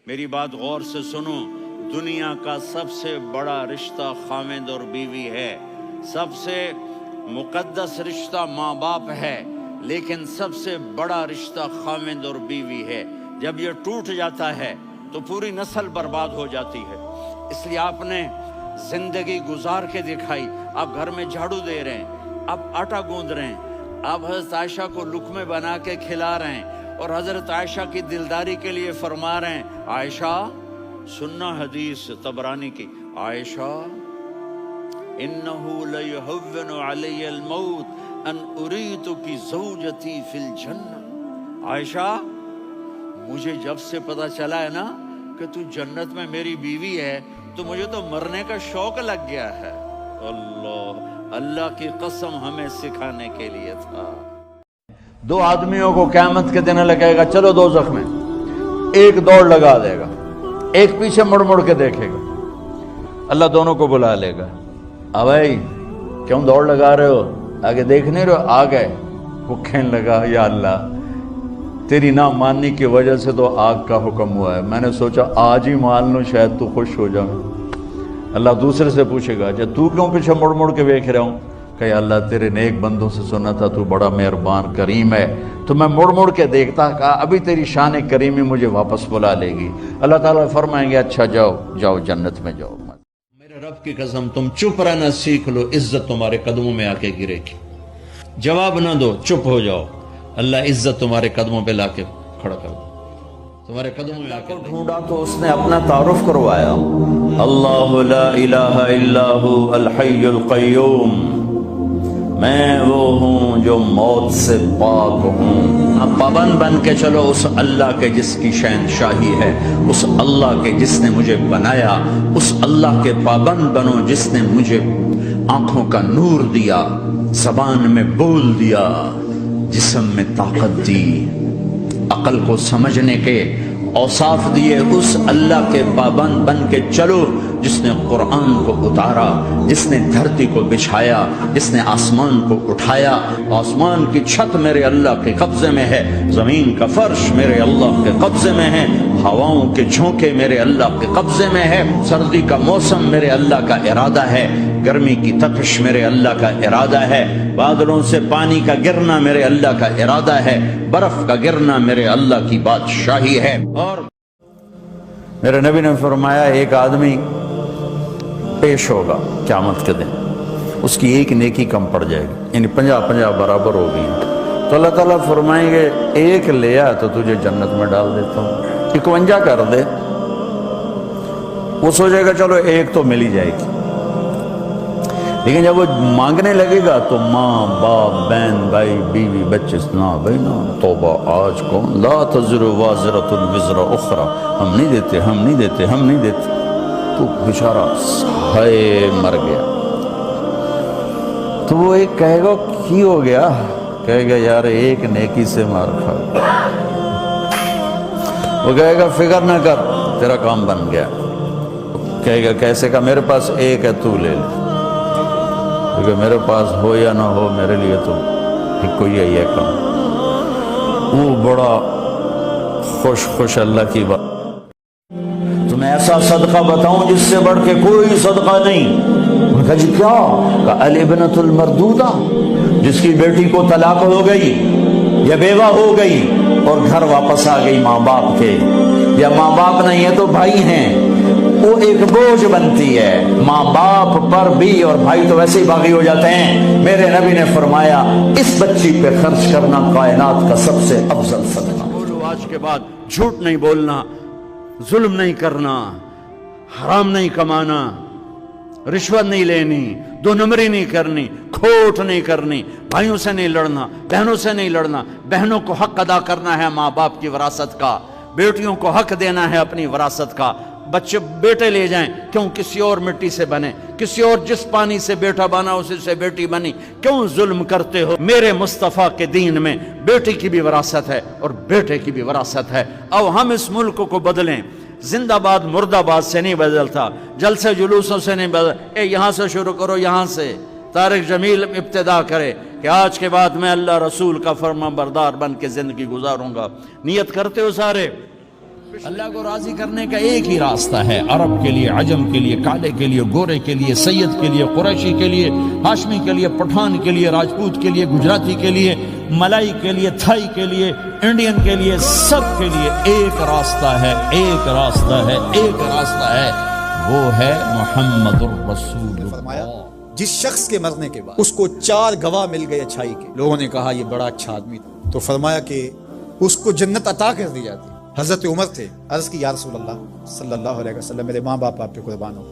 میری بات غور سے سنو، دنیا کا سب سے بڑا رشتہ خاوند اور بیوی ہے، سب سے مقدس رشتہ ماں باپ ہے، لیکن سب سے بڑا رشتہ خاوند اور بیوی ہے۔ جب یہ ٹوٹ جاتا ہے تو پوری نسل برباد ہو جاتی ہے۔ اس لیے آپ نے زندگی گزار کے دکھائی۔ آپ گھر میں جھاڑو دے رہے ہیں، آپ آٹا گوندھ رہے ہیں، آپ حضرت عائشہ کو لقمے بنا کے کھلا رہے ہیں، اور حضرت عائشہ کی دلداری کے لیے فرما رہے ہیں، عائشہ سننا حدیث طبرانی کی، عائشہ انہو لیہون علی الموت ان اریتکی زوجتی فی الجنہ۔ عائشہ مجھے جب سے پتا چلا ہے نا کہ تو جنت میں میری بیوی ہے تو مجھے تو مرنے کا شوق لگ گیا ہے۔ اللہ کی قسم ہمیں سکھانے کے لیے تھا۔ دو آدمیوں کو قیامت کے دن لگے گا، چلو دوزخ میں، ایک دوڑ لگا دے گا، ایک پیچھے مڑ مڑ کے دیکھے گا، اللہ دونوں کو بلا لے گا، بھائی کیوں دوڑ لگا رہے ہو، آگے دیکھ نہیں رہے ہو؟ آ گئے۔ وہ کہنے لگا، یا اللہ تیری نہ ماننے کی وجہ سے تو آگ کا حکم ہوا ہے، میں نے سوچا آج ہی مان لوں شاید تو خوش ہو جاؤں۔ اللہ دوسرے سے پوچھے گا، جب تو کیوں پیچھے مڑ مڑ کے دیکھ رہا ہوں؟ کہ اللہ تیرے نیک بندوں سے سنا تھا تو بڑا مہربان کریم ہے، تو میں مڑ مڑ کے دیکھتا، کہا ابھی تیری شان کریمی مجھے واپس بلا لے گی۔ اللہ تعالیٰ فرمائیں گے، اچھا جاؤ جاؤ جنت میں جاؤ۔ میرے رب کی قسم تم چپ رہنا سیکھ لو، عزت تمہارے قدموں میں آ کے گرے گی۔ جواب نہ دو، چپ ہو جاؤ، اللہ عزت تمہارے قدموں پہ لا کے کھڑا کر دو، تمہارے قدموں میں آ کے ڈھونڈا تو اس نے اپنا تعارف کروایا، اللہ لا الہ الا ہو الحی القیوم، میں وہ ہوں جو موت سے پاک ہوں۔ اب پابند بن کے چلو اس اللہ کے جس کی شہنشاہی ہے، اس اللہ کے جس نے مجھے بنایا، اس اللہ کے پابند بنو جس نے مجھے آنکھوں کا نور دیا، زبان میں بول دیا، جسم میں طاقت دی، عقل کو سمجھنے کے اوصاف دیے۔ اس اللہ کے پابند بن کے چلو جس نے قرآن کو اتارا، جس نے دھرتی کو بچھایا، جس نے آسمان کو اٹھایا۔ آسمان کی چھت میرے اللہ کے قبضے میں ہے، زمین کا فرش میرے اللہ کے قبضے میں ہے، ہواؤں کے جھونکے میرے اللہ کے قبضے میں ہے، سردی کا موسم میرے اللہ کا ارادہ ہے، گرمی کی تپش میرے اللہ کا ارادہ ہے، بادلوں سے پانی کا گرنا میرے اللہ کا ارادہ ہے، برف کا گرنا میرے اللہ کی بادشاہی ہے۔ اور میرے نبی نے فرمایا، ایک آدمی پیش ہوگا قیامت کے دن، اس کی ایک نیکی کم پڑ جائے گی، یعنی 50-50 برابر ہوگی، تو اللہ تعالیٰ فرمائیں گے ایک لیا تو تجھے جنت میں ڈال دیتا ہوں، 51 کر دے۔ وہ سوچے گا چلو ایک تو مل ہی جائے گی، لیکن جب وہ مانگنے لگے گا تو ماں باپ بہن بھائی بیوی بچے، نہ بھائی نہ، توبہ آج کون، لا تزر وازرۃ وزر اخری، ہم نہیں دیتے ہم نہیں دیتے ہم نہیں دیتے، تو بیچارہ ہائے مر گیا۔ تو وہ ایک کہے گا کی ہو گیا، کہے گا یار ایک نیکی سے مار کھا گیا۔ وہ کہے گا فکر نہ کر تیرا کام بن گیا۔ کہے گا کیسے؟ کا میرے پاس ایک ہے تو لے لے، کیونکہ میرے پاس ہو یا نہ ہو میرے لیے تو ایک کوئی ہے یہ کام۔ وہ بڑا خوش اللہ کی بات، تمہیں ایسا صدقہ بتاؤں جس سے بڑھ کے کوئی صدقہ نہیں۔ انہوں نے کہا جی کیا؟ کہا الابنۃ المردودہ، جس کی بیٹی کو طلاق ہو گئی یا بیوہ ہو گئی اور گھر واپس آ گئی ماں باپ کے، یا ماں باپ نہیں ہے تو بھائی ہیں، وہ ایک بوجھ بنتی ہے ماں باپ پر بھی، اور بھائی تو ویسے ہی باغی ہو جاتے ہیں۔ میرے نبی نے فرمایا اس بچی پہ خرچ کرنا کائنات کا سب سے افضل صدقہ۔ بولو آج کے بعد جھوٹ نہیں بولنا، ظلم نہیں کرنا، حرام نہیں کمانا، رشوت نہیں لینی، دو نمبری نہیں کرنی، کھوٹ نہیں کرنی، بھائیوں سے نہیں لڑنا، بہنوں سے نہیں لڑنا، بہنوں کو حق ادا کرنا ہے ماں باپ کی وراثت کا، بیٹیوں کو حق دینا ہے اپنی وراثت کا۔ بچے بیٹے لے جائیں، کیوں کسی اور مٹی سے بنے، کسی اور جس پانی سے بیٹا بنا اسی سے بیٹی بنی، کیوں ظلم کرتے ہو؟ میرے مصطفیٰ کے دین میں بیٹی کی بھی وراثت ہے اور بیٹے کی بھی وراثت ہے۔ اب ہم اس ملک کو بدلیں، زندہ باد مردہ باد سے نہیں بدلتا، جلسے جلوسوں سے نہیں بدلتا، یہاں سے شروع کرو، یہاں سے طارق جمیل ابتدا کرے کہ آج کے بعد میں اللہ رسول کا فرما بردار بن کے زندگی گزاروں گا۔ نیت کرتے ہو سارے؟ اللہ کو راضی کرنے کا ایک ہی راستہ ہے، عرب کے لیے، عجم کے لیے، کالے کے لیے، گورے کے لیے، سید کے لیے، قریشی کے لیے، ہاشمی کے لیے، پٹھان کے لیے، راجپوت کے لیے، گجراتی کے لیے، ملائی کے لیے، تھائی کے لیے، انڈین کے لیے، سب کے لیے ایک راستہ ہے، ایک راستہ ہے، ایک راستہ ہے، وہ ہے محمد الرسول فرمایا اللہ۔ جس شخص کے مرنے کے بعد اس کو 4 گواہ مل گئے اچھائی کے، لوگوں نے کہا یہ بڑا اچھا آدمی تھا، تو فرمایا کہ اس کو جنت عطا کر دی جاتی۔ حضرت عمر تھے، عرض کی یا رسول اللہ صلی اللہ علیہ وسلم، میرے ماں باپ آپ پہ قربان ہو،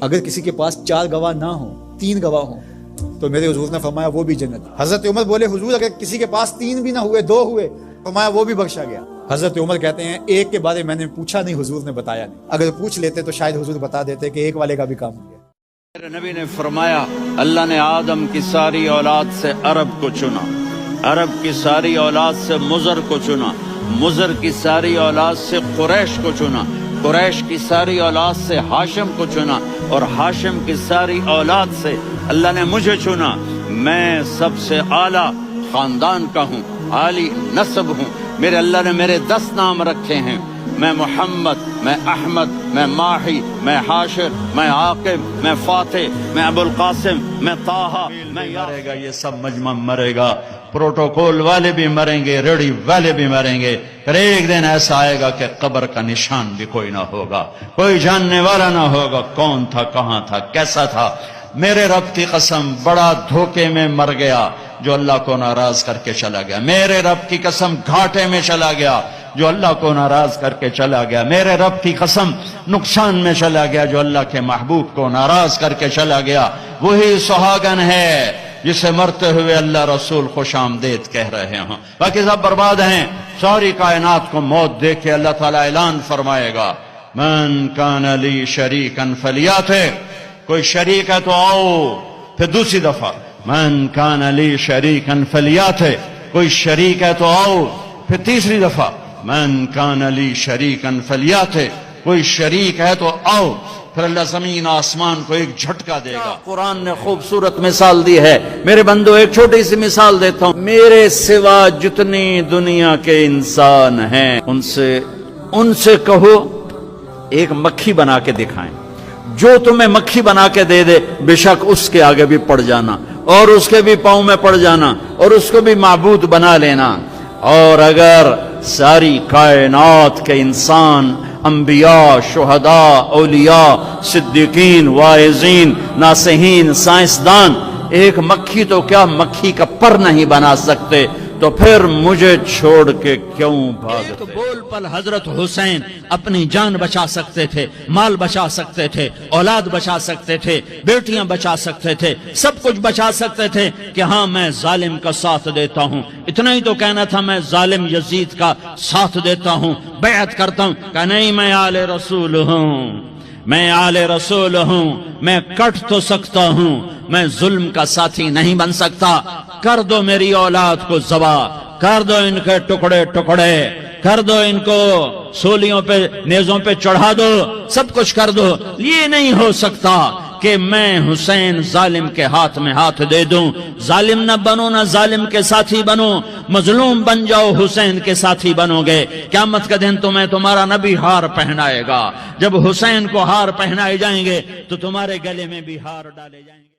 اگر کسی کے پاس 4 گواہ نہ ہوں، 3 گواہ ہوں، تو میرے حضور نے فرمایا وہ بھی جنت۔ حضرت عمر بولے حضور اگر کسی کے پاس 3 بھی نہ ہوئے، 2 ہوئے، فرمایا وہ بھی بخشا گیا۔ حضرت عمر کہتے ہیں ایک کے بارے میں نے پوچھا نہیں، حضور نے بتایا نہیں، اگر پوچھ لیتے تو شاید حضور بتا دیتے کہ ایک والے کا بھی کام ہو گیا۔ میرے نبی نے فرمایا اللہ نے آدم کی ساری اولاد سے عرب کو چنا، عرب کی ساری اولاد سے مضر کو چنا، مضر کی ساری اولاد سے قریش کو چنا، قریش کی ساری اولاد سے ہاشم کو چنا، اور ہاشم کی ساری اولاد سے اللہ نے مجھے چنا۔ میں سب سے اعلیٰ خاندان کا ہوں، عالی نسب ہوں، میرے اللہ نے میرے 10 نام رکھے ہیں، میں محمد، میں احمد، میں ماہی، میں حاشر، میں عاقب، میں فاتح، میں ابو القاسم، میں طاہا، میں مرے گا، یہ سب مجمع مرے گا، پروٹوکول والے بھی مریں گے، ریڈی والے بھی مریں گے، پھر ایک دن ایسا آئے گا کہ قبر کا نشان بھی کوئی نہ ہوگا، کوئی جاننے والا نہ ہوگا کون تھا، کہاں تھا، کیسا تھا۔ میرے رب کی قسم بڑا دھوکے میں مر گیا جو اللہ کو ناراض کر کے چلا گیا، میرے رب کی قسم گھاٹے میں چلا گیا جو اللہ کو ناراض کر کے چلا گیا، میرے رب کی قسم نقصان میں چلا گیا جو اللہ کے محبوب کو ناراض کر کے چلا گیا۔ وہی سہاگن ہے جسے مرتے ہوئے اللہ رسول خوش آمدید کہہ رہے ہوں، باقی سب برباد ہیں۔ ساری کائنات کو موت دیکھ کے اللہ تعالیٰ اعلان فرمائے گا من کان لی شریکا فلیاتہ، کوئی شریک ہے تو آؤ، پھر دوسری دفعہ من کان لی شریکا فلیاتہ، کوئی شریک ہے تو آؤ، پھر تیسری دفعہ من کان لی شریکا فلیاتہ، کوئی شریک ہے تو آؤ، پھر اللہ زمین آسمان کو ایک جھٹکا دے گا۔ قرآن نے خوبصورت مثال دی ہے، میرے بندو ایک چھوٹی سی مثال دیتا ہوں، میرے سوا جتنی دنیا کے انسان ہیں ان سے کہو ایک مکھی بنا کے دکھائیں، جو تمہیں مکھی بنا کے دے دے بے شک اس کے آگے بھی پڑ جانا اور اس کے بھی پاؤں میں پڑ جانا اور اس کو بھی معبود بنا لینا۔ اور اگر ساری کائنات کے انسان، انبیاء، شہداء، اولیاء، صدیقین، واعظین، ناصحین، سائنسدان ایک مکھی تو کیا مکھی کا پر نہیں بنا سکتے، تو پھر مجھے چھوڑ کے کیوں بھاگتے؟ ایک بول پر حضرت حسین اپنی جان بچا سکتے تھے، مال بچا سکتے تھے، اولاد بچا سکتے تھے، بیٹیاں بچا سکتے تھے، سب کچھ بچا سکتے تھے کہ ہاں میں ظالم کا ساتھ دیتا ہوں۔ اتنا ہی تو کہنا تھا میں ظالم یزید کا ساتھ دیتا ہوں، بیعت کرتا ہوں، کہ نہیں میں آل رسول ہوں، میں آل رسول ہوں، میں کٹ تو سکتا ہوں، میں ظلم کا ساتھی نہیں بن سکتا۔ کر دو میری اولاد کو ذبح، کر دو ان کے ٹکڑے ٹکڑے، کر دو ان کو سولیوں پہ، نیزوں پہ چڑھا دو، سب کچھ کر دو۔ یہ نہیں ہو سکتا کہ میں حسین ظالم کے ہاتھ میں ہاتھ دے دوں۔ ظالم نہ بنو، نہ ظالم کے ساتھی بنو، مظلوم بن جاؤ، حسین کے ساتھی بنو گے۔ قیامت کا دن تمہیں تمہارا نبی ہار پہنائے گا، جب حسین کو ہار پہنائے جائیں گے تو تمہارے گلے میں بھی ہار ڈالے جائیں گے۔